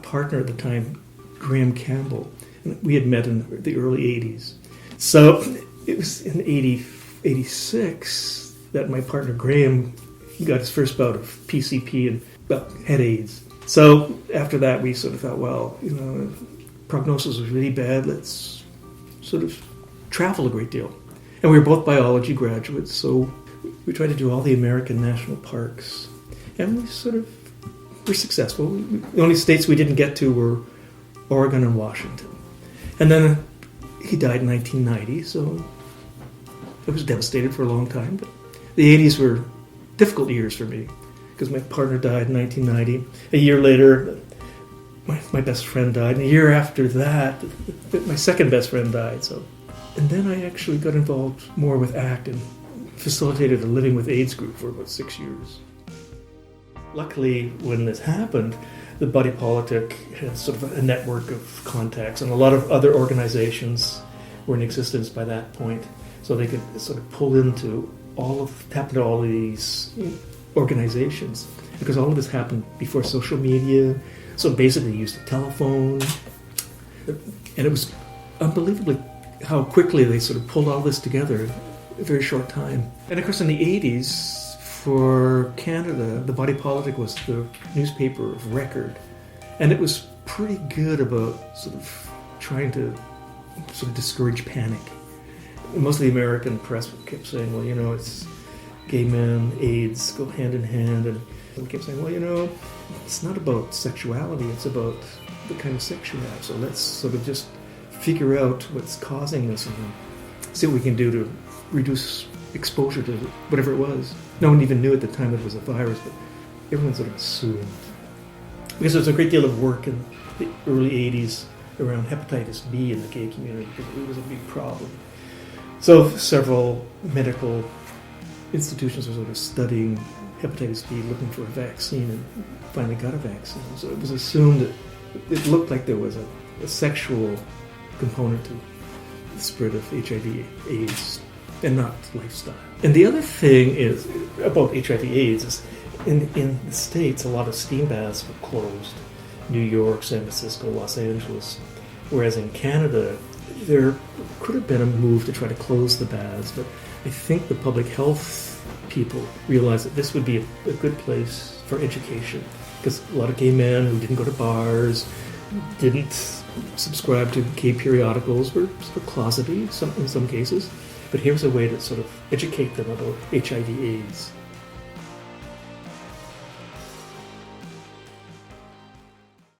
partner at the time, Graham Campbell. And we had met in the early 80s. So it was in 86 that my partner Graham got his first bout of PCP and had AIDS. So after that, we sort of thought, well, prognosis was really bad. Let's sort of travel a great deal. And we were both biology graduates, so we tried to do all the American national parks. And we sort of were successful. The only states we didn't get to were Oregon and Washington. And then he died in 1990, so I was devastated for a long time. But the 80s were difficult years for me, because my partner died in 1990. A year later, my best friend died. And a year after that, my second best friend died. And then I actually got involved more with ACT and facilitated a Living with AIDS group for about 6 years. Luckily, when this happened, the Body Politic had sort of a network of contacts, and a lot of other organizations were in existence by that point, so they could sort of tap into all of these organizations, because all of this happened before social media. So basically, you used a telephone, and it was unbelievably how quickly they sort of pulled all this together in a very short time. And of course, in the 80s, for Canada, the Body Politic was the newspaper of record, and it was pretty good about sort of trying to sort of discourage panic. Most of the American press kept saying, well, it's gay men, AIDS go hand in hand, and we kept saying, well, it's not about sexuality, it's about the kind of sex you have, so let's sort of just figure out what's causing this and see what we can do to reduce exposure to whatever it was. No one even knew at the time it was a virus, but everyone sort of assumed. Because there was a great deal of work in the early 80s around hepatitis B in the gay community, because it was a big problem. So several medical institutions were sort of studying hepatitis B, looking for a vaccine, and finally got a vaccine. So it was assumed that it looked like there was a sexual component to the spread of HIV/AIDS, and not lifestyle. And the other thing is about HIV/AIDS is in the States, a lot of steam baths were closed. New York, San Francisco, Los Angeles. Whereas in Canada, there could have been a move to try to close the baths, but I think the public health people realized that this would be a good place for education, because a lot of gay men who didn't go to bars, didn't subscribe to gay periodicals, were sort of closeted in some cases. But here's a way to sort of educate them about HIV/AIDS.